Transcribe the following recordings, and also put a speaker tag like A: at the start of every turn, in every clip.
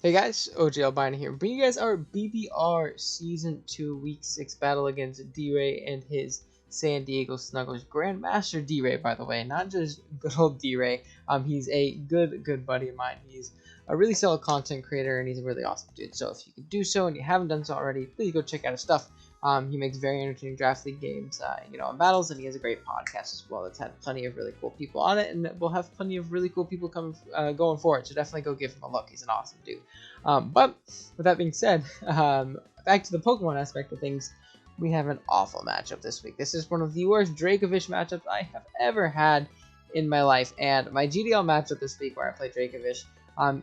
A: Hey guys, OG Albino here, bringing you guys our BBR Season 2 Week 6 battle against D-Ray and his San Diego Snugglers. Grandmaster D-Ray, by the way, not just good old D-Ray. He's a good buddy of mine. He's a really solid content creator, and he's a really awesome dude. So if you can do so, and you haven't done so already, please go check out his stuff. He makes very entertaining draft league games, and battles, and he has a great podcast as well that's had plenty of really cool people on it, and we'll have plenty of really cool people going forward. So definitely go give him a look. He's an awesome dude. But with that being said, back to the Pokemon aspect of things, we have an awful matchup this week. This is one of the worst Dracovish matchups I have ever had in my life, and my GDL matchup this week where I play Dracovish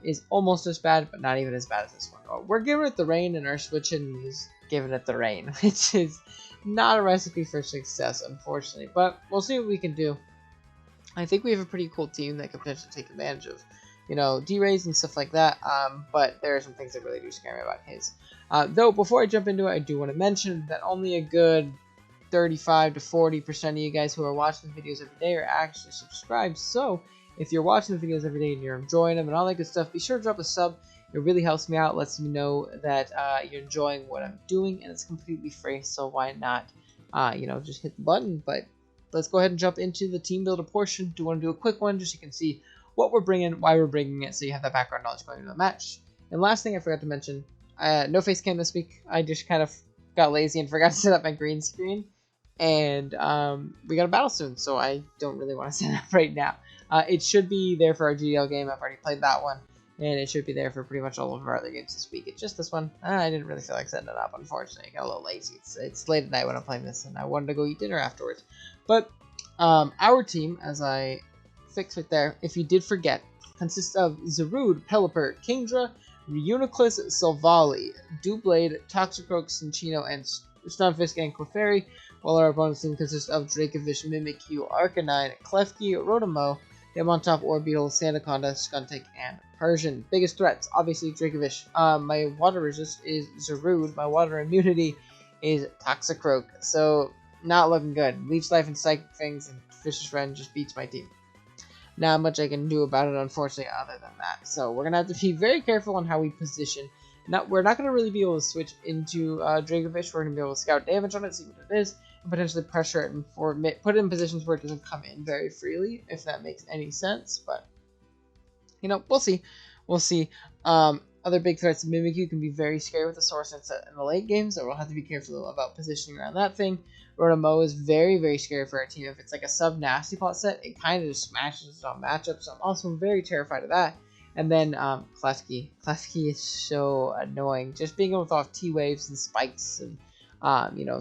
A: is almost as bad, but not even as bad as this one. We're giving it the rain, and our switching is giving it the rain, which is not a recipe for success, unfortunately. But we'll see what we can do. I think we have a pretty cool team that could potentially take advantage of, D-Rays and stuff like that. But there are some things that really do scare me about his. Though, before I jump into it, I do want to mention that only a good 35 to 40% of you guys who are watching the videos every day are actually subscribed. So, if you're watching the videos every day and you're enjoying them and all that good stuff, be sure to drop a sub. It really helps me out, lets me know that you're enjoying what I'm doing, and it's completely free, so why not, just hit the button. But let's go ahead and jump into the team builder portion. Do want to do a quick one just so you can see what we're bringing, why we're bringing it, so you have that background knowledge going into the match. And last thing I forgot to mention, no face cam this week. I just kind of got lazy and forgot to set up my green screen, and we got a battle soon, so I don't really want to set it up right now. It should be there for our GDL game. I've already played that one. And it should be there for pretty much all of our other games this week. It's just this one. I didn't really feel like setting it up, unfortunately. I got a little lazy. It's late at night when I'm playing this, and I wanted to go eat dinner afterwards. But our team, as I fix it there, if you did forget, consists of Zarude, Pelipper, Kingdra, Reuniclus, Silvally, Doublade, Toxicroak, Cinccino, and Stunfisk and Clefairy, while our opponent's team consists of Dracovish, Mimikyu, Arcanine, Klefki, Rotomo, Diamantop, Orbeetle, Sandaconda, Skuntank, and Persian. Biggest threats, obviously Dracovish. My water resist is Zarude. My water immunity is Toxicroak. So, not looking good. Leech Life and Psychic Fangs and Vicious Rend just beats my team. Not much I can do about it, unfortunately, other than that. So, we're going to have to be very careful on how we position. We're not going to really be able to switch into Dracovish. We're going to be able to scout damage on it, see what it is, and potentially pressure it and put it in positions where it doesn't come in very freely, if that makes any sense. But, we'll see. We'll see. Other big threats, Mimikyu can be very scary with the Source in the late game, so we'll have to be careful about positioning around that thing. Rotomo is very scary for our team. If it's like a sub-Nasty Plot set, it kind of just smashes it on matchups, so I'm also very terrified of that. And then Klefki. Klefki is so annoying. Just being able to off T-waves and spikes and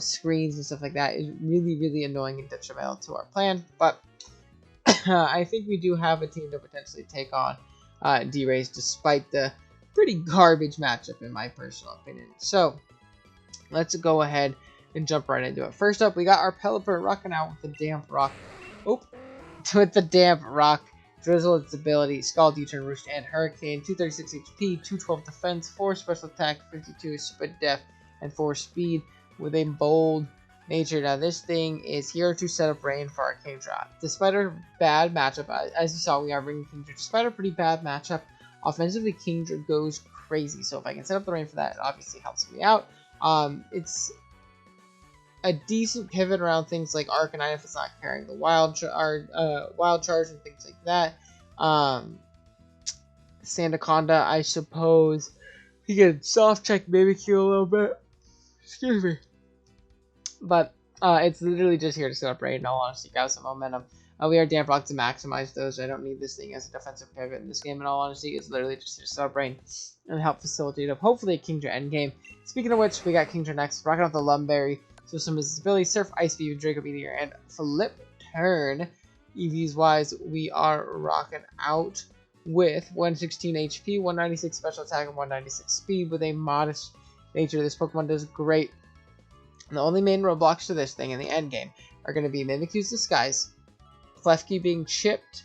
A: screens and stuff like that is really annoying and detrimental to our plan. But I think we do have a team to potentially take on D-Rays, despite the pretty garbage matchup in my personal opinion. So let's go ahead and jump right into it. First up, we got our Pelipper rocking out with the Damp Rock. With the Damp Rock. Drizzle, its ability, Scald, U-Turn, Roost, and Hurricane. 236 HP, 212 defense, 4 special attack, 52 spit def, and 4 speed with a bold nature. Now this thing is here to set up rain for our Kingdra. Despite our bad matchup, as you saw, we are bringing Kingdra. Despite our pretty bad matchup, offensively Kingdra goes crazy. So if I can set up the rain for that, it obviously helps me out. It's a decent pivot around things like Arcanine if it's not carrying the Wild Charge and things like that. Sandaconda, I suppose he can soft check Mimikyu a little bit. Excuse me. But it's literally just here to set up rain, in all honesty, got some momentum. We are Damp Rock to maximize those. I don't need this thing as a defensive pivot in this game, in all honesty. It's literally just here to set up rain and help facilitate up, hopefully, a Kingdra endgame. Speaking of which, we got Kingdra next, rocking out the Lumberry. So some of his abilities, Surf, Ice Beam, Draco Meteor, and Flip Turn. EVs wise, we are rocking out with 116 HP, 196 special attack, and 196 speed with a modest nature. This Pokemon does great. And the only main roadblocks to this thing in the end game are going to be Mimikyu's Disguise, Klefki being chipped,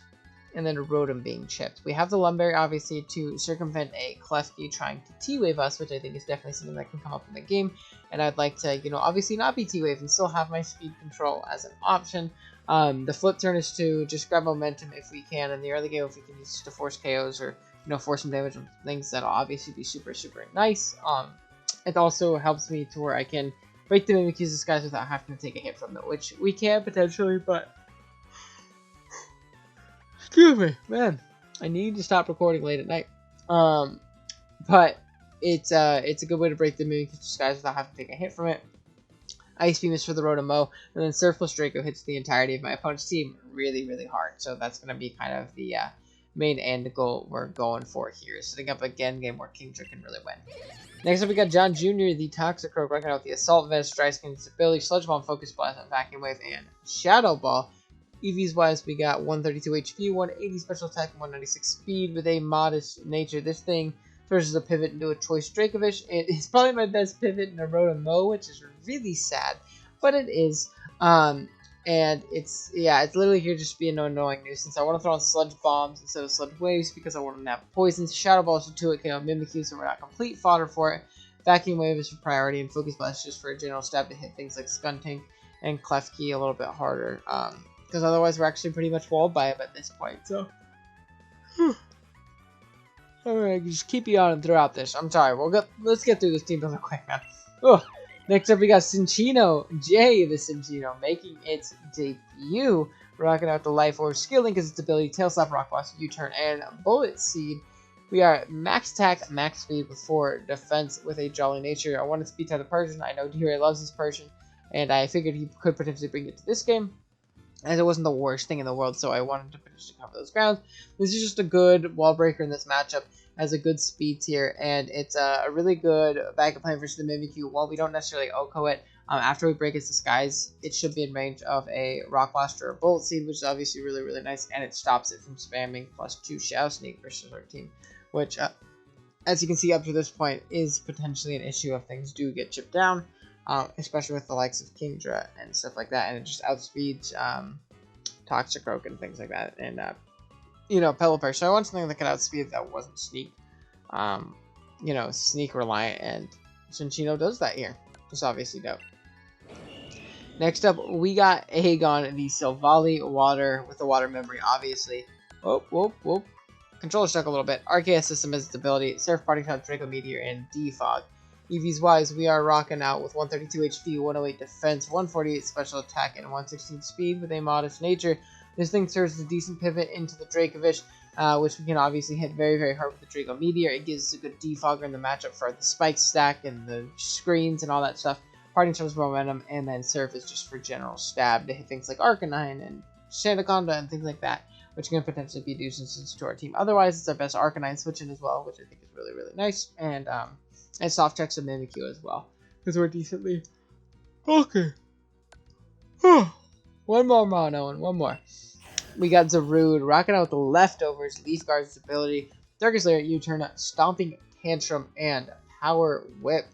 A: and then a Rotom being chipped. We have the Lumberry, obviously, to circumvent a Klefki trying to T-Wave us, which I think is definitely something that can come up in the game. And I'd like to, obviously not be T-Wave and still have my speed control as an option. The Flip Turn is to just grab momentum if we can in the early game, if we can use it to force KOs or, force some damage on things that'll obviously be super, super nice. It also helps me to where I can break the Mimikyu's disguise without having to take a hit from it, which we can potentially, but excuse me, man, I need to stop recording late at night. But it's a good way to break the Mimikyu's disguise without having to take a hit from it. Ice Beam is for the Rotomo, and then Surf plus Draco hits the entirety of my opponent's team really, really hard. So that's going to be kind of the main end goal we're going for here. Setting up a game where Kingdra can really win. Next up, we got John Jr., the Toxicroak, rocking out the Assault Vest, Dry Skin's ability, Sludge Bomb, Focus Blast, Vacuum Wave, and Shadow Ball. EVs wise, we got 132 HP, 180 special attack, and 196 speed with a modest nature. This thing turns a pivot into a Choice Dracovish. It's probably my best pivot in a Rotomo, which is really sad, but it is. And it's literally here just being an annoying nuisance. I want to throw on Sludge Bombs instead of Sludge Waves because I want to have poisons. Shadow Ball is a 2-hit KO Mimikyu, so we're not complete fodder for it. Vacuum Wave is for priority, and Focus Blast just for a general stab to hit things like Skuntank and Klefki a little bit harder. Because otherwise we're actually pretty much walled by him at this point, so. Alright, just keep you on throughout this. I'm sorry, let's get through this team really quick, man. Oh, next up we got Cinccino, Jay the Cinccino, making its debut. Rocking out the Life Orb, Skilling because its ability, Tail Slap, Rock Blast, U-Turn, and Bullet Seed. We are max attack, max speed with 4 defense with a Jolly Nature. I wanted to speed type the Persian. I know D-Ray loves this Persian, and I figured he could potentially bring it to this game, as it wasn't the worst thing in the world, so I wanted to potentially cover those grounds. This is just a good wall breaker in this matchup, has a good speed tier, and it's a really good backup plan versus the Mimikyu. While we don't necessarily OHKO it, after we break its disguise, it should be in range of a Rock Blast or a Bullet Seed, which is obviously really, really nice, and it stops it from spamming +2 Shadow Sneak versus our team, which, as you can see up to this point, is potentially an issue if things do get chipped down. Especially with the likes of Kingdra and stuff like that, and it just outspeeds Toxicroak and things like that, and Pelipper. So I want something that could outspeed that wasn't sneak, sneak reliant, and Cinccino does that here. Just obviously dope. Next up, we got Aegon, the Silvally Water with the Water Memory, obviously. Whoop. Controller stuck a little bit. RKS system has its ability, Surf, Parting Shot, Draco Meteor, and Defog. EVs wise, we are rocking out with 132 HP, 108 defense, 148 special attack, and 116 speed with a modest nature. This thing serves as a decent pivot into the Dracovish, which we can obviously hit very, very hard with the Draco Meteor. It gives us a good defogger in the matchup for the spike stack and the screens and all that stuff. Parting Shot is momentum, and then Surf is just for general stab to hit things like Arcanine and Shandaconda and things like that, which can potentially be nuisances to our team. Otherwise, it's our best Arcanine switch in as well, which I think is really, really nice. And soft checks of Mimikyu as well, because we're decently okay. One more mono and one more. We got Zarude rocking out with the leftovers, Leaf Guard's ability, Darkest Lair, U-Turn, Stomping Tantrum, and Power Whip.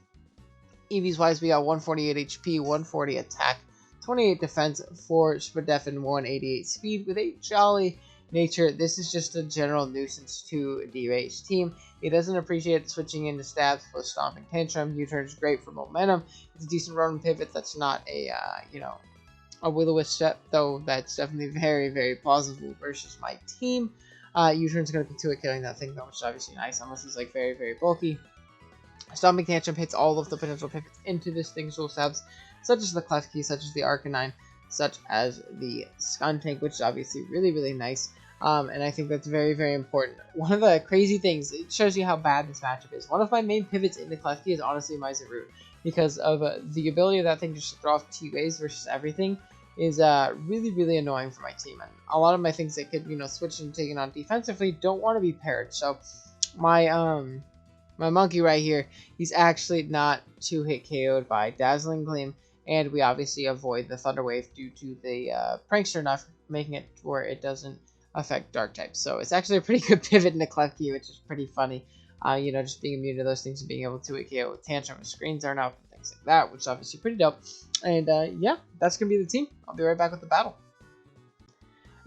A: EVs wise, we got 148 HP, 140 attack, 28 defense, 4 Spadef, and 188 speed with a Jolly Nature. This is just a general nuisance to D-Ray's team. He doesn't appreciate switching into stabs plus Stomping Tantrum. U-Turn is great for momentum. It's a decent run pivot. That's not a a Will-O-Wisp step, though that's definitely very, very plausible versus my team. U-Turn's going to be 2-hit killing that thing, though, which is obviously nice, unless he's like very, very bulky. Stomping Tantrum hits all of the potential pivots into this thing's dual stabs, such as the Klefki, such as the Arcanine, such as the Skuntank, which is obviously really, really nice. And I think that's very, very important. One of the crazy things, it shows you how bad this matchup is. One of my main pivots into Klefki is honestly my Zarude, because of the ability of that thing just to throw off T-Waves versus everything is really, really annoying for my team. And a lot of my things that could, switch and take it on defensively don't want to be paired. So my my monkey right here, he's actually not 2-hit KO'd by Dazzling Gleam, and we obviously avoid the Thunder Wave due to the Prankster Knife, making it where it doesn't affect Dark types. So it's actually a pretty good pivot into Klefki, which is pretty funny. Just being immune to those things and being able to 2-hit KO with Tantrum and Screens are up and things like that, which is obviously pretty dope. And yeah, that's going to be the team. I'll be right back with the battle.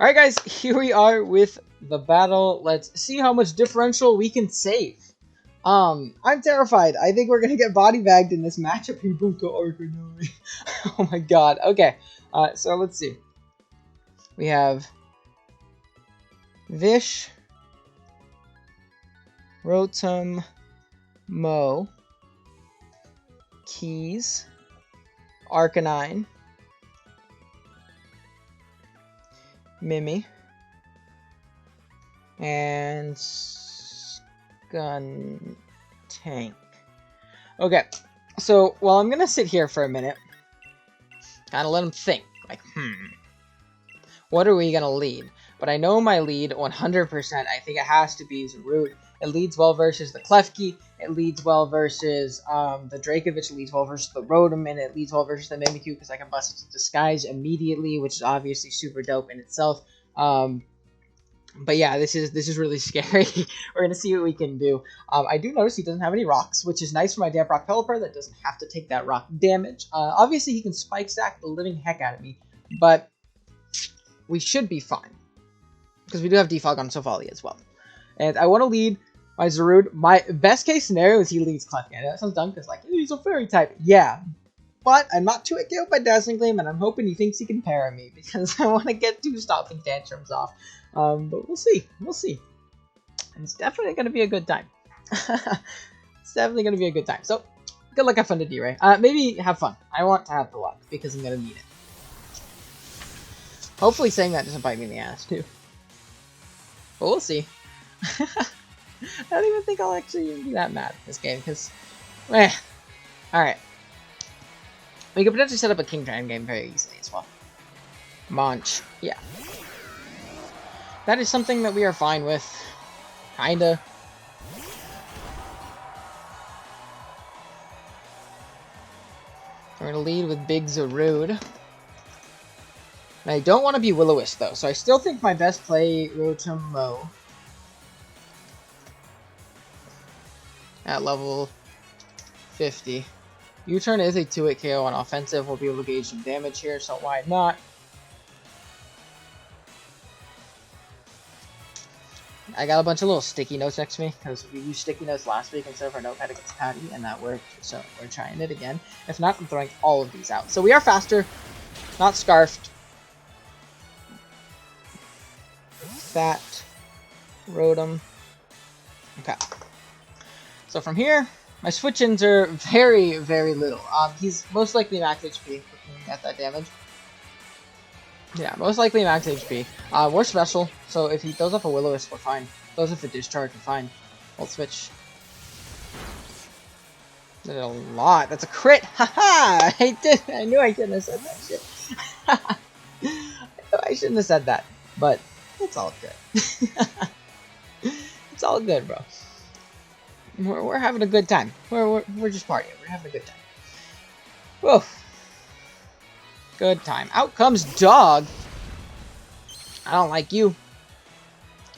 A: Alright guys, here we are with the battle. Let's see how much differential we can save. I'm terrified. I think we're going to get body bagged in this matchup. Oh my god. Okay, so let's see. We have Vish, Rotom, Mo, Keys, Arcanine, Mimi, and Skuntank. Okay, so while I'm gonna sit here for a minute, kind of let him think, like, what are we gonna lead? But I know my lead 100%. I think it has to be Zarude. It leads well versus the Klefki. It leads well versus the Dracovic. It leads well versus the Rotom. And it leads well versus the Mimikyu because I can bust its Disguise immediately, which is obviously super dope in itself. But yeah, this is really scary. We're going to see what we can do. I do notice he doesn't have any rocks, which is nice for my damp rock Pelipper that doesn't have to take that rock damage. Obviously, he can Spike Stack the living heck out of me, but we should be fine. Because we do have Defog on Sofali as well. And I want to lead my Zarude. My best case scenario is he leads Klefki. I know that sounds dumb because, like, he's a fairy type. Yeah. But I'm not too KO'd by Dazzling Gleam, and I'm hoping he thinks he can para me because I want to get 2 stopping tantrums off. But we'll see. We'll see. And it's definitely going to be a good time. It's definitely going to be a good time. So, good luck, have fun to D-Ray. Maybe have fun. I want to have the luck because I'm going to need it. Hopefully saying that doesn't bite me in the ass, too. But we'll see. I don't even think I'll actually be that mad at this game, because, alright. We could potentially set up a King Dragon game very easily as well. Munch, yeah. That is something that we are fine with. Kinda. We're gonna lead with Big Zarude. And I don't want to be Will-O-Wisp, though, so I still think my best play, Rotom Mo. At level 50. U-Turn is a 2-hit KO on offensive. We'll be able to gauge some damage here, so why not? I got a bunch of little sticky notes next to me, because we used sticky notes last week instead of our notepad against Patty, and that worked, so we're trying it again. If not, I'm throwing all of these out. So we are faster, not scarfed. Fat, Rotom. Okay. So from here, my switch-ins are very, very little. He's most likely max HP, looking at that damage. Yeah, most likely max HP. We're special, so if he throws off a Will-O-Wisp, we're fine. Throws off a Discharge, we're fine. We'll switch. Did a lot. That's a crit! Haha! I knew I shouldn't have said that shit. I knew I shouldn't have said that, but it's all good. It's all good, bro. We're having a good time. We're just partying. We're having a good time. Whoa. Good time. Out comes Dog. I don't like you.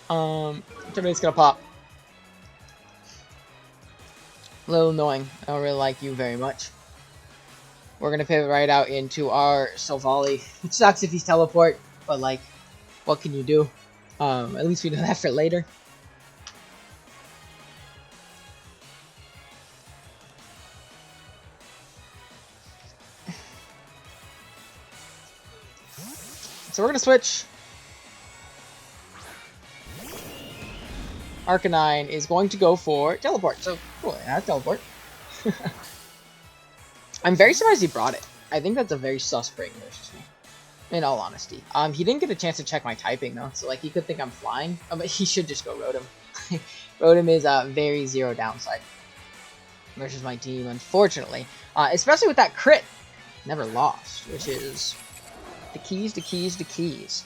A: Somebody's gonna pop. A little annoying. I don't really like you very much. We're gonna pivot right out into our Sofali. It sucks if he's teleport, but like, what can you do? At least we know that for later. So we're gonna switch. Arcanine is going to go for teleport. So cool, yeah, teleport. I'm very surprised he brought it. I think that's a very sus break versus me. In all honesty. He didn't get a chance to check my typing though, so like he could think I'm flying. But he should just go Rotom. Rotom is very zero downside versus my team, unfortunately. Especially with that crit. Never lost, which is the keys.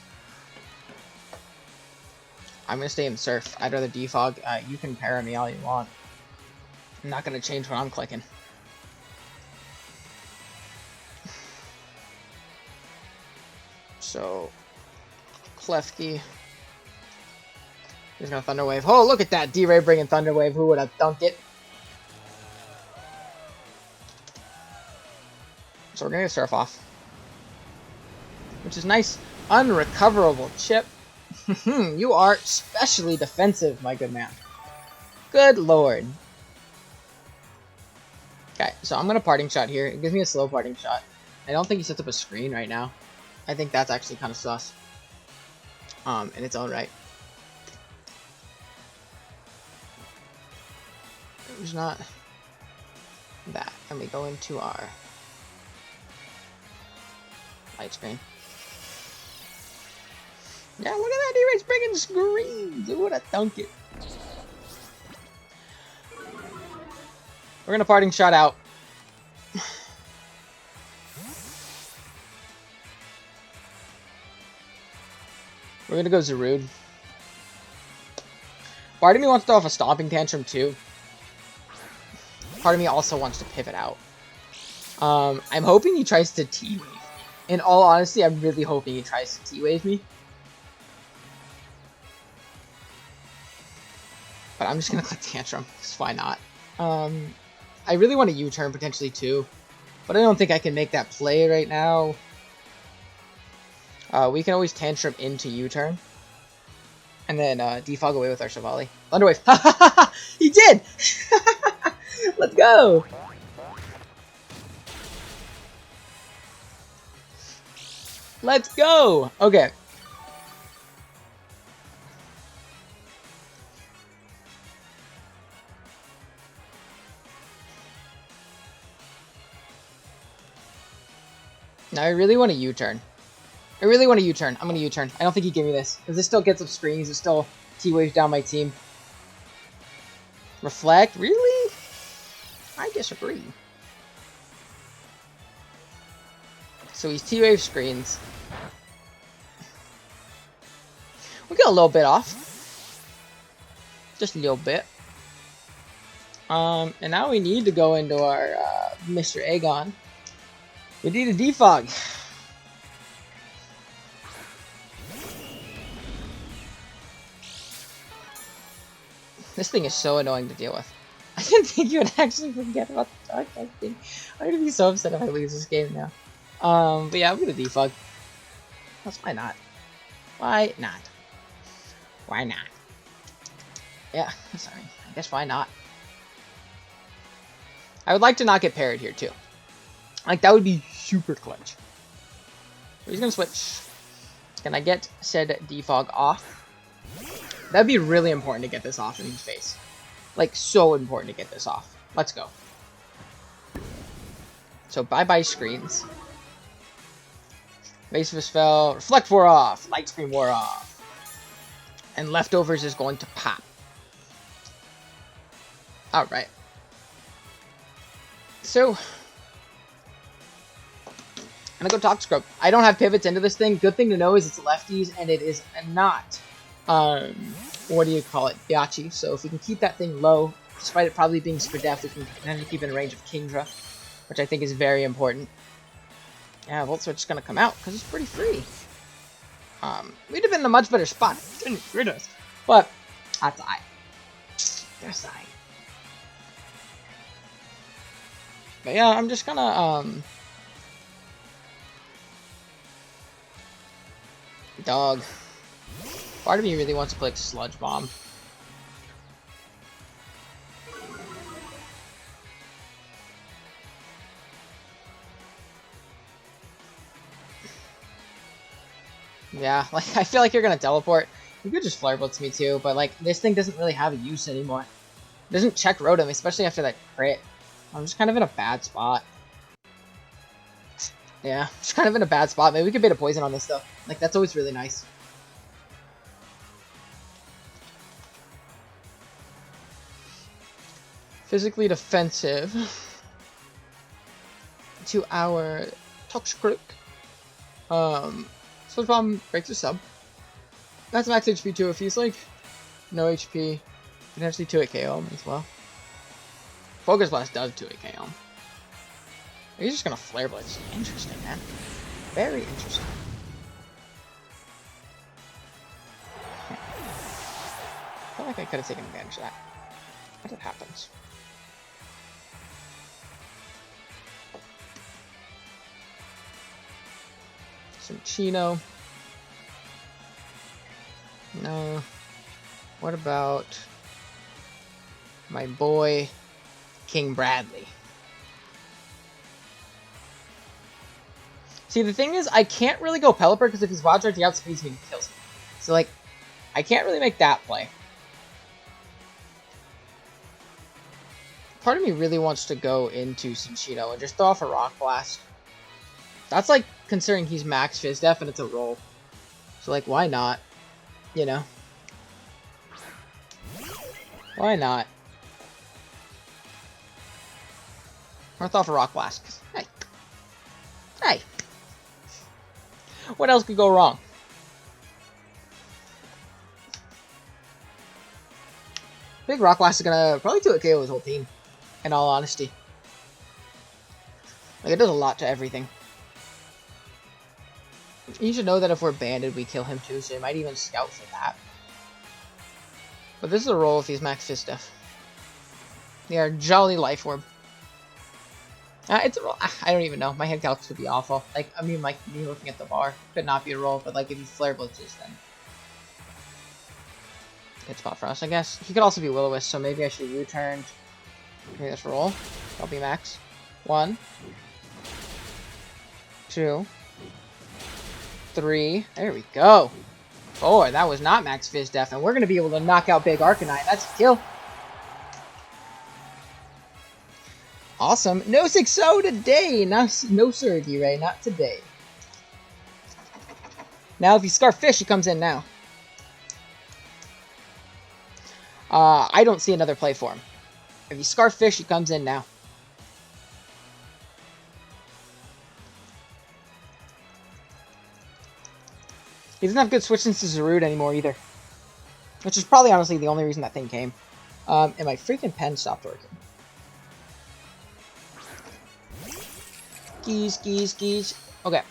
A: I'm gonna stay in Surf. I'd rather defog. You can para me all you want. I'm not gonna change what I'm clicking. So, Klefki. He's gonna Thunder Wave. Oh, look at that! D-Ray bringing Thunder Wave. Who would have dunked it? So we're gonna get Surf off. Which is nice. Unrecoverable chip. You are especially defensive, my good man. Good lord. Okay, so I'm gonna parting shot here. It gives me a slow parting shot. I don't think he sets up a screen right now. I think that's actually kind of sus. In its own right. There's not that. And we go into our light screen. Yeah, look at that. D-Ray's bringing screens. Who would have thunk it? We're going to parting shot out. We're going to go Zarude. Part of me wants to throw off a Stomping Tantrum too. Part of me also wants to pivot out. I'm hoping he tries to T-Wave me. In all honesty, I'm really hoping he tries to T-Wave me. But I'm just going to click Tantrum, because why not? I really want a U-turn potentially too. But I don't think I can make that play right now. We can always Tantrum into U-turn. And then defog away with our Chevalier. Thunderwave. He did! Let's go! Let's go! Okay. Now I really want a U-turn. I really want a U-turn. I'm going to U-turn. I don't think he gave me this. Because this still gets up screens. It still T-waves down my team. Reflect? Really? I disagree. So he's T-wave screens. We got a little bit off. Just a little bit. And now we need to go into our Mr. Aegon. We need a defog. This thing is so annoying to deal with. I didn't think you would actually forget about the dark thing. I'm gonna be so upset if I lose this game now. But yeah, I'm gonna defog. Why not? Why not? Why not? Yeah, sorry. I guess why not? I would like to not get parried here too. Like, that would be super clutch. He's gonna switch. Can I get said defog off? That'd be really important to get this off in his face. Like, so important to get this off. Let's go. So, bye-bye screens. Evasive fell. Reflect wore off. Light screen wore off. And leftovers is going to pop. Alright. So, I'm gonna go Talk Scrub. I don't have pivots into this thing. Good thing to know is it's lefties and it is not, what do you call it? Yachi. So if we can keep that thing low, despite it probably being Spadef, we can potentially keep in range of Kingdra, which I think is very important. Yeah, Volt Switch is gonna come out because it's pretty free. We'd have been in a much better spot. Didn't rid us. But that's I. That's I. But yeah, I'm just gonna dog. Part of me really wants to play Sludge Bomb. Yeah, like, I feel like you're gonna teleport. You could just Flare Blitz me too, but like, this thing doesn't really have a use anymore. It doesn't check Rotom, especially after that crit. I'm just kind of in a bad spot. Yeah, just kind of in a bad spot. Maybe we could bait a poison on this though. Like, that's always really nice. Physically defensive to our Toxic. Sludge Bomb breaks a sub. That's max HP too. If he's like no HP, potentially 2-hit KO him as well. Focus Blast does 2-hit KO him. He's just gonna Flare Blitz. Interesting, man. Very interesting. I feel like I could have taken advantage of that. But it happens. Some Chino. No. What about my boy King Bradley? See, the thing is, I can't really go Pelipper because if he's Wild Charge, he outspeeds me and kills me. So, like, I can't really make that play. Part of me really wants to go into Cinchino and just throw off a Rock Blast. That's like, considering he's max Fizz Def and it's a roll. So like, why not? You know? Why not? Or throw off a Rock Blast. Hey. Hey. What else could go wrong? I think Rock Blast is gonna probably do a KO his whole team. In all honesty. Like, it does a lot to everything. You should know that if we're banded, we kill him too, so he might even scout for that. But this is a roll if he's max Fizz Def. Yeah, Jolly Life Orb. It's a roll. I don't even know. My head calcs could be awful. Like, I mean, like, me looking at the bar. Could not be a roll, but like, if he Flare Blitzes, then... Good spot for us, I guess. He could also be Will-O-Wisp, so maybe I should U-turn. Okay, let's roll. I'll be max. 1, 2, 3. There we go. 4. That was not max Fizz Def, and we're gonna be able to knock out Big Arcanine. That's a kill. Awesome. No 6-0 today. No sir, D-Ray. Not today. Now, if you Scarf Fish, he comes in now. I don't see another play for him. If you Scarf Fish, he comes in now. He doesn't have good switch into Zarude anymore either. Which is probably honestly the only reason that thing came. And my freaking pen stopped working. Geese. Okay. I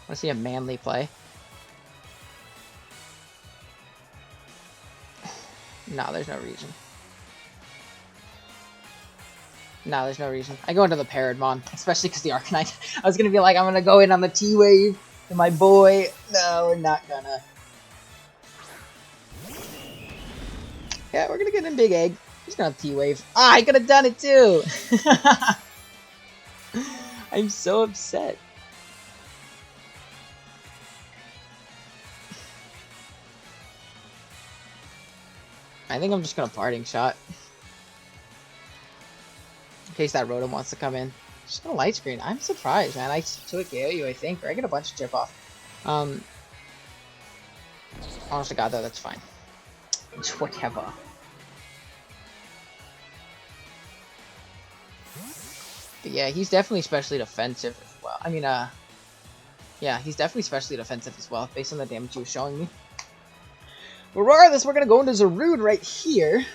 A: want to see a manly play. No, there's no reason. No, there's no reason. I go into the Paradmon, especially because the Arcanine. I was going to be like, I'm going to go in on the T-Wave to my boy. No, we're not gonna. Yeah, we're going to get in Big Egg. He's going to T-Wave. Ah, I could have done it too! I'm so upset. I think I'm just going to Parting Shot. In case that Rotom wants to come in. Just gonna Light Screen. I'm surprised, man. I took KO you, I think. Or I get a bunch of chip off. Honest to God, though, that's fine. It's whatever. But yeah, he's definitely specially defensive as well. I mean, yeah, he's definitely specially defensive as well, based on the damage he was showing me. But regardless, we're gonna go into Zarude right here.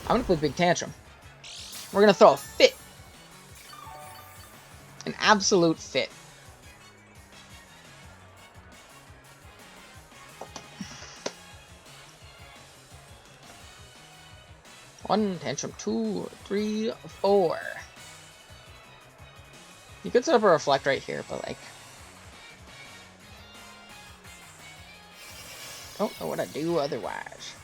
A: I'm gonna play Big Tantrum. We're gonna throw a fit. An absolute fit. One Tantrum, 2, 3, 4. You could set up a Reflect right here, but like, don't know what to do otherwise.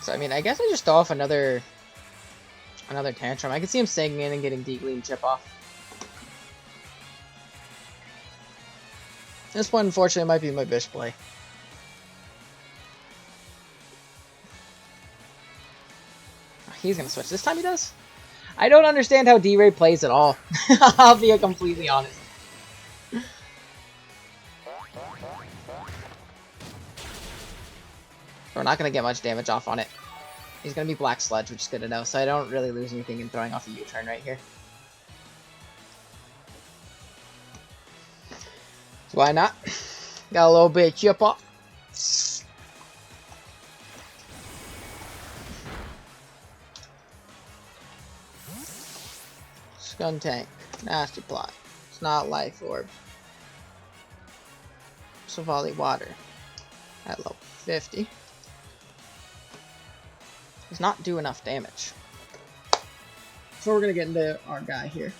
A: So I mean, I guess I just throw off another Tantrum. I could see him staying in and getting D-Gleam chip off. This one, unfortunately, might be my best play. He's gonna switch. This time he does? I don't understand how D-Ray plays at all. I'll be completely honest. We're not gonna get much damage off on it. He's gonna be Black Sludge, which is good to know, so I don't really lose anything in throwing off a U-turn right here. So why not? Got a little bit of chip off. Skuntank, Nasty Plot, it's not Life Orb. Savali Water at level 50. Does not do enough damage. So we're gonna get into our guy here.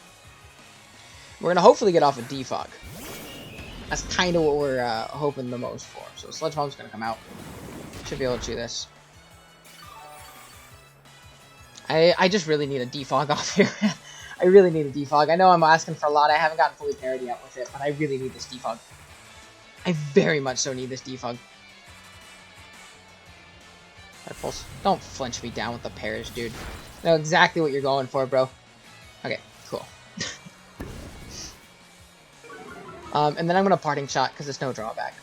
A: We're gonna hopefully get off a Defog. That's kind of what we're hoping the most for. So Sludge Bomb's gonna come out. Should be able to do this. I just really need a defog off here. I really need a defog. I know I'm asking for a lot. I haven't gotten fully parried yet with it, but I really need this defog. I very much so need this defog. Pulse. Don't flinch me down with the pairs, dude. I know exactly what you're going for, bro. Okay, cool. And then I'm going to parting shot because there's no drawback.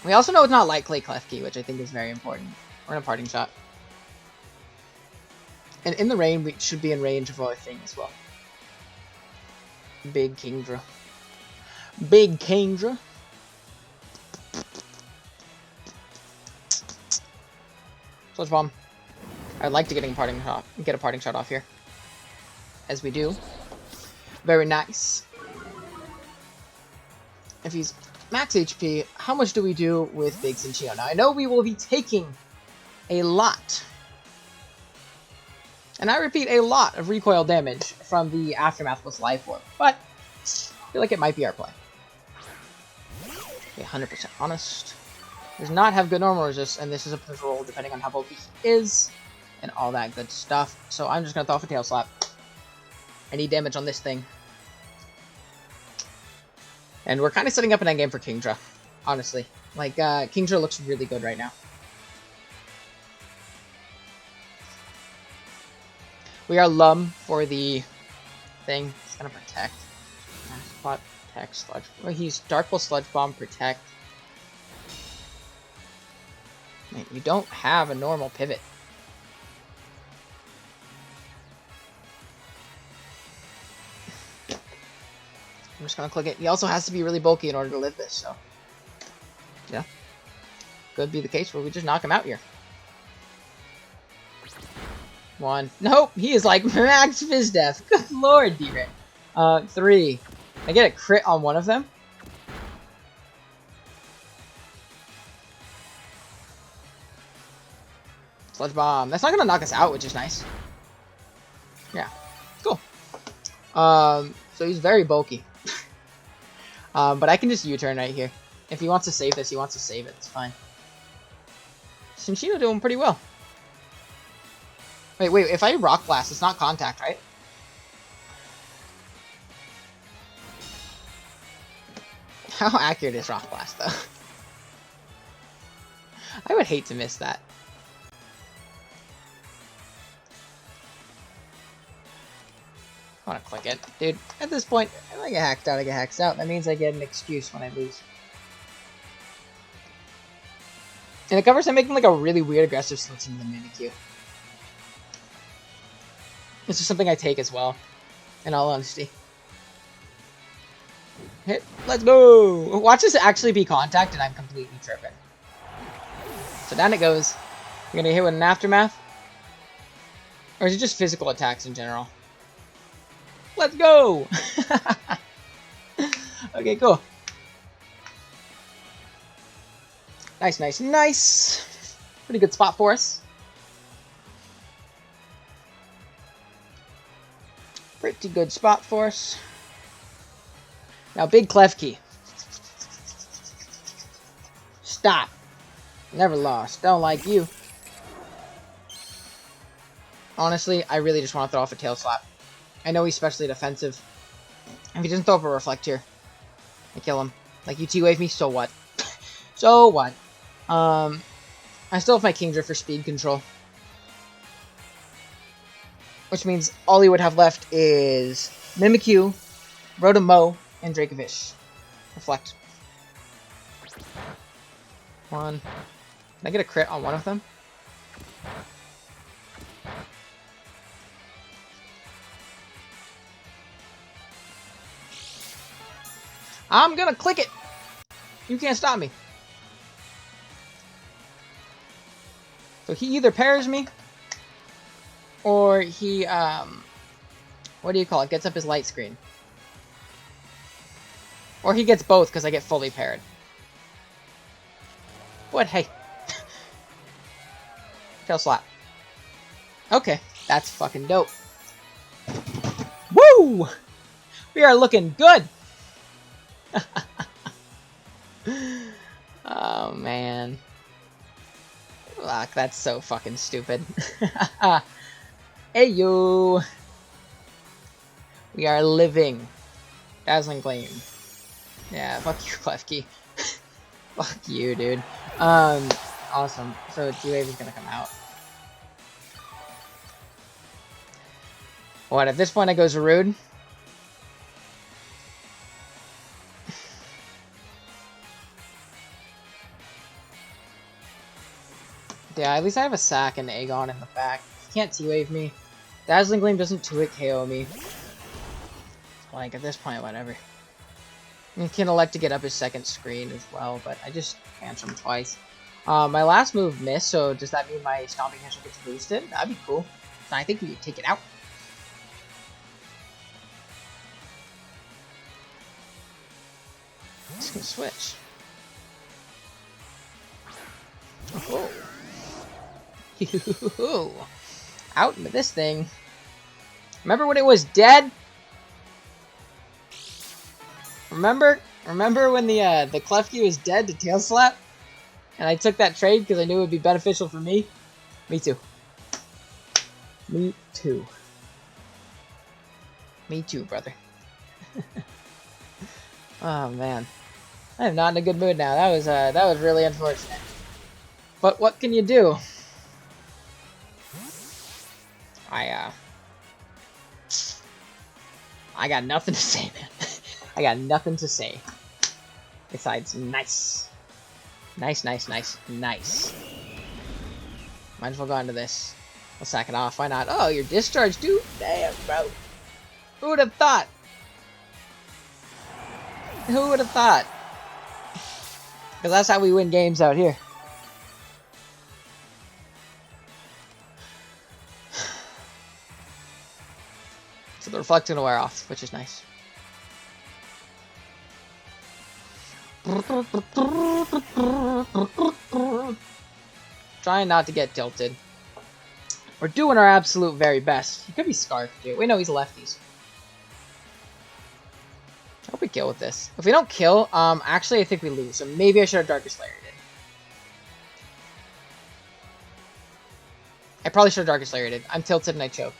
A: We also know it's not light clay Klefki, which I think is very important. We're in a parting shot. And in the rain, we should be in range of our thing as well. Big Kingdra. Big Kingdra. Sludge Bomb. I'd like to get a parting shot off here. As we do. Very nice. If he's max HP, how much do we do with Big Cinchino? Now, I know we will be taking a lot. And I repeat, a lot of recoil damage from the Aftermath plus Life Orb. But, I feel like it might be our play. Okay, 100% honest. Does not have good normal resist, and this is a potential roll depending on how bulky he is. And all that good stuff. So I'm just going to throw off a Tail Slap. I need damage on this thing. And we're kind of setting up an endgame for Kingdra, honestly. Like, Kingdra looks really good right now. We are Lum for the thing. It's gonna protect. Spot, protect, Sludge. Well, he's Dark Pulse, Sludge Bomb, protect. Man, you don't have a normal pivot. I'm just gonna click it. He also has to be really bulky in order to live this, so. Yeah. Could be the case where we just knock him out here. 1. Nope, he is like max Fizz Death. Good lord, D-Ray. 3. I get a crit on one of them. Sludge Bomb. That's not gonna knock us out, which is nice. Yeah. Cool. So he's very bulky. But I can just U-turn right here. If he wants to save this, he wants to save it. It's fine. Cinchino doing pretty well. Wait, if I Rock Blast, it's not contact, right? How accurate is Rock Blast, though? I would hate to miss that. I want to click it. Dude, at this point, if I get hacked out, I get hacked out. That means I get an excuse when I lose. And it covers him making like a really weird aggressive switch into the Mimikyu. This is something I take as well, in all honesty. Hit, let's go! Watch this actually be contact and I'm completely tripping. So down it goes. I'm gonna hit with an Aftermath. Or is it just physical attacks in general? Let's go! Okay, cool. Nice, nice, nice. Pretty good spot for us. Pretty good spot for us. Now, big Klefki. Stop. Never lost. Don't like you. Honestly, I really just want to throw off a Tail Slap. I know he's specially defensive. If he doesn't throw up a Reflect here, I kill him. Like, you T-Wave me, so what? So what? I still have my Kingdra for speed control. Which means all he would have left is Mimikyu, Rotom-Mow, and Dracovish. Reflect. 1. Can I get a crit on one of them? I'm gonna click it! You can't stop me. So he either pairs me, or he, what do you call it? Gets up his light screen. Or he gets both because I get fully paired. What? Hey. Tail Slap. Okay, that's fucking dope. Woo! We are looking good! Oh, man. Fuck, that's so fucking stupid. Hey yo! We are living. Dazzling Gleam. Yeah, fuck you, Klefki. Fuck you, dude. Awesome. So D-Wave is gonna come out. What, at this point I go Zarude? Yeah, at least I have a Sack and Aegon in the back. He can't T-Wave me. Dazzling Gleam doesn't 2-hit KO me. Like, at this point, whatever. He can elect to get up his second screen as well, but I just answer him twice. My last move missed, so does that mean my Stomping Headshot gets boosted? That'd be cool. So I think we can take it out. Just gonna switch. Oh. Out into this thing. Remember when it was dead? Remember when the Klefki was dead to Tail Slap? And I took that trade because I knew it would be beneficial for me? Me too. Me too. Me too, brother. Oh man. I am not in a good mood now. That was really unfortunate. But what can you do? I got nothing to say, man. I got nothing to say. Besides, nice. Nice, nice, nice, nice. Might as well go into this. We'll sack it off. Why not? Oh, you're discharged, dude. Damn, bro. Who would have thought? Who would have thought? Because that's how we win games out here. So the reflecting will wear off, which is nice. Trying not to get tilted. We're doing our absolute very best. He could be Scarfed, dude. Wait, no, he's lefties. I hope we kill with this. If we don't kill, actually I think we lose. So maybe I should have Darkest Lariated. I probably should have Darkest Lariated. I'm tilted and I choked.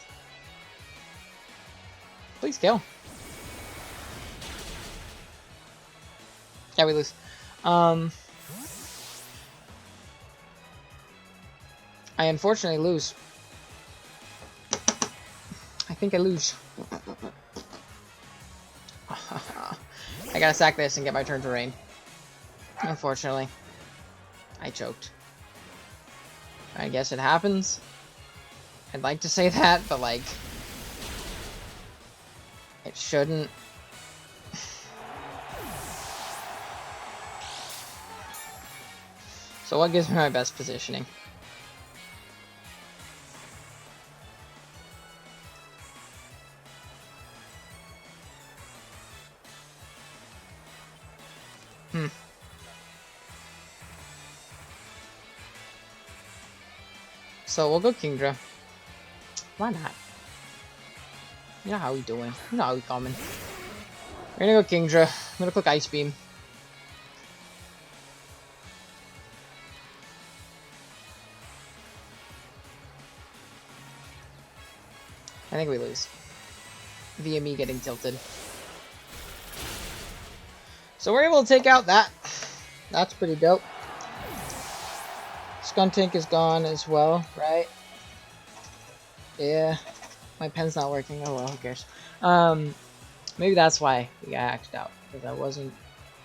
A: Please kill. Yeah, we lose. I unfortunately lose. I think I lose. I gotta sack this and get my turn to rain. Unfortunately. I choked. I guess it happens. I'd like to say that, but like... it shouldn't. So what gives me my best positioning? So we'll go Kingdra. Why not? You know how we doing. You know how we coming. We're gonna go Kingdra. I'm gonna click Ice Beam. I think we lose. Via me getting tilted. So we're able to take out that. That's pretty dope. Skuntank is gone as well, right? Yeah. My pen's not working. Oh well, who cares? Maybe that's why we got axed out. Because I wasn't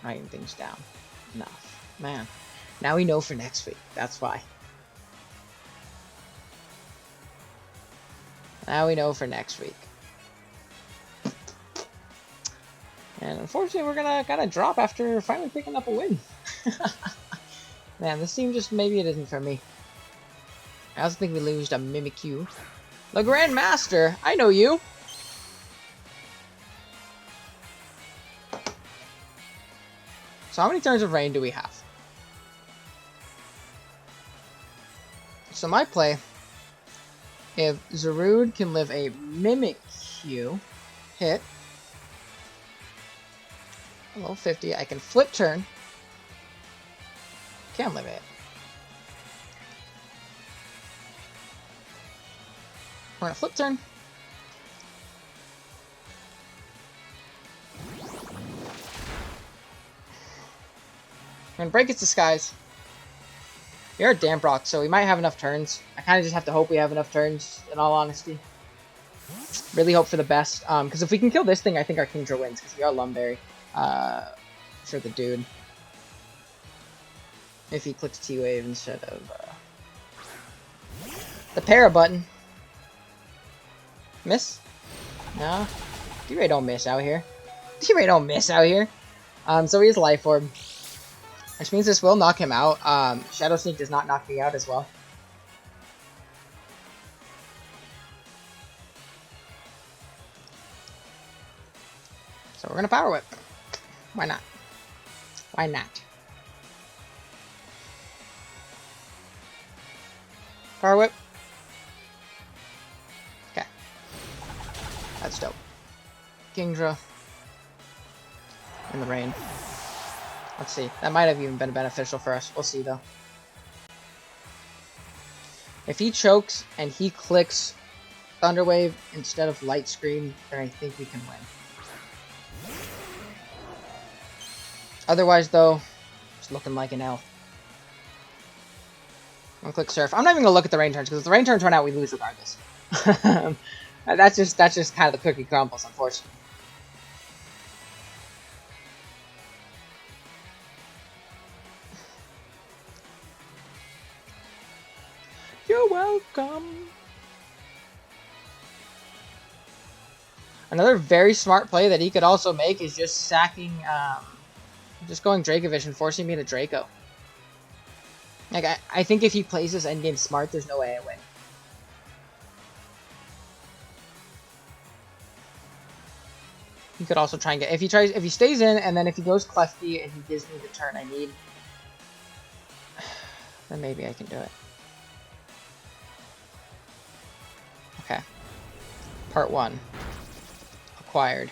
A: writing things down enough. Man. Now we know for next week. That's why. Now we know for next week. And unfortunately, we're gonna kind of drop after finally picking up a win. Man, this team just, maybe it isn't for me. I also think we lose to Mimikyu. The Grandmaster! I know you! So how many turns of rain do we have? So my play, if Zarude can live a Mimikyu hit, level 50, I can flip turn, can live it. We're gonna flip turn. We're gonna break its disguise. We are Damp Rock, so we might have enough turns. I kind of just have to hope we have enough turns, in all honesty. Really hope for the best. Because if we can kill this thing, I think our Kingdra wins, because we are Lumberry. For the dude. If he clicks T-Wave instead of the para button. Miss? No. D-Ray don't miss out here. D-Ray don't miss out here. So he has Life Orb. Which means this will knock him out. Shadow Sneak does not knock me out as well. So we're gonna Power Whip. Why not? Why not? Power Whip. Okay. That's dope. Kingdra. In the rain. Let's see. That might have even been beneficial for us. We'll see, though. If he chokes and he clicks Thunder Wave instead of Light Screen, then I think we can win. Otherwise, though, it's looking like an L. I'm gonna click Surf. I'm not even gonna look at the rain turns, because if the rain turns run out, we lose regardless. that's just kind of the cookie crumbles, unfortunately. You're welcome. Another very smart play that he could also make is just sacking, just going Dracovish and forcing me to Draco. Like, I think if he plays this endgame smart, there's no way I win. He could also try and get, if he stays in, and then if he goes Klefki and he gives me the turn I need, then maybe I can do it. Okay. Part 1. Acquired.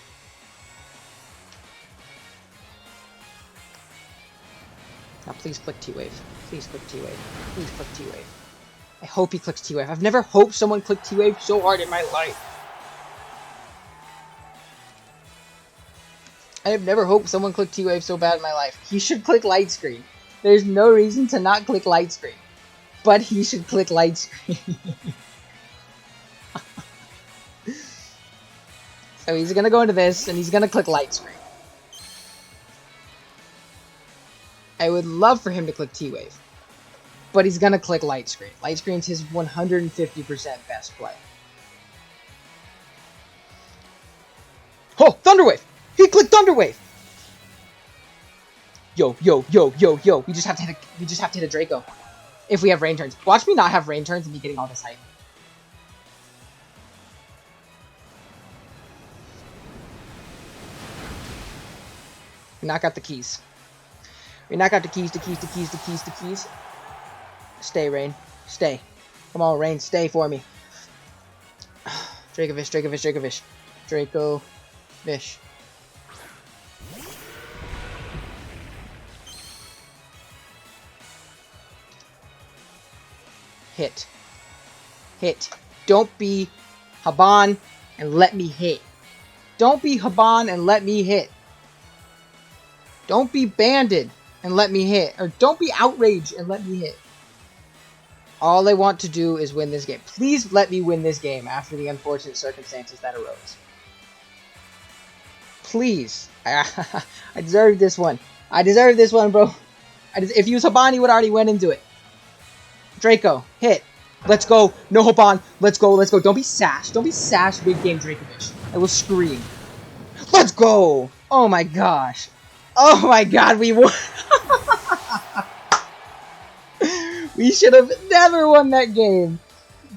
A: Now please click T-Wave. Please click T-Wave. Please click T-Wave. I hope he clicks T-Wave. I've never hoped someone clicked T-Wave so hard in my life. I have never hoped someone clicked T-Wave so bad in my life. He should click Light Screen. There's no reason to not click Light Screen. But he should click Light Screen. So he's gonna go into this, and he's gonna click Light Screen. I would love for him to click T-Wave. But he's gonna click Light Screen. Light Screen's his 150% best play. Oh! Thunder Wave! He clicked Thunder Wave! Yo, yo, yo, yo, yo. We just have to hit a Draco. If we have rain turns. Watch me not have rain turns and me getting all this hype. We knock out the keys. We knock out the keys, the keys, the keys, the keys, the keys. Stay, Rain. Stay. Come on, Rain. Stay for me. Dracovish, Dracovish, Dracovish. Dracovish. Hit. Hit. Don't be Haban and let me hit. Don't be Haban and let me hit. Don't be Banded and let me hit. Or don't be Outraged and let me hit. All I want to do is win this game. Please let me win this game after the unfortunate circumstances that arose. Please. I deserve this one. I deserve this one, bro. If you was Haban, you would already went into it. Draco, hit. Let's go. No Haban. Let's go. Let's go. Don't be Sash. Don't be Sash, big game Dracovish. I will scream. Let's go. Oh my gosh. Oh my god, we won. We should have never won that game.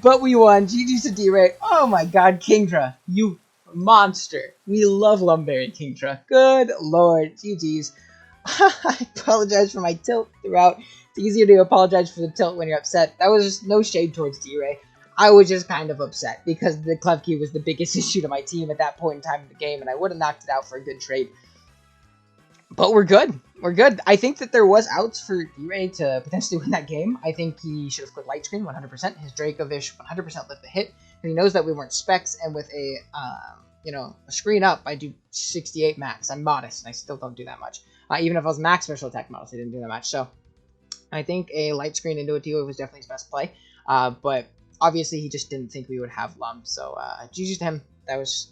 A: But we won. GG's to D-Ray. Oh my god, Kingdra. You monster. We love Lumberry Kingdra. Good lord. GG's. I apologize for my tilt throughout. It's easier to apologize for the tilt when you're upset. That was just no shade towards D-Ray. I was just kind of upset because the Klefki was the biggest issue to my team at that point in time in the game, and I would have knocked it out for a good trade. But we're good. We're good. I think that there was outs for D-Ray to potentially win that game. I think he should have clicked Light Screen 100%. His Dracovish 100% lived the hit. And he knows that we weren't specs, and with a you know, a screen up, I do 68 max. I'm modest, and I still don't do that much. Even if I was max special attack modest, I didn't do that much. So I think a light screen into a dealer was definitely his best play. But obviously, he just didn't think we would have Lum. So GG to him. That was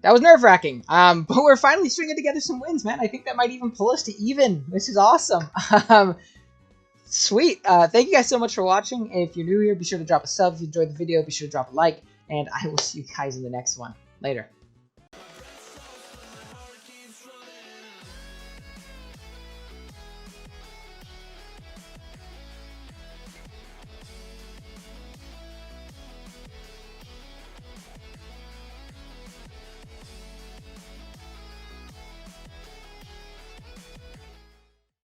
A: nerve-wracking. But we're finally stringing together some wins, man. I think that might even pull us to even, which is awesome. Sweet. Thank you guys so much for watching. If you're new here, be sure to drop a sub. If you enjoyed the video, be sure to drop a like. And I will see you guys in the next one. Later.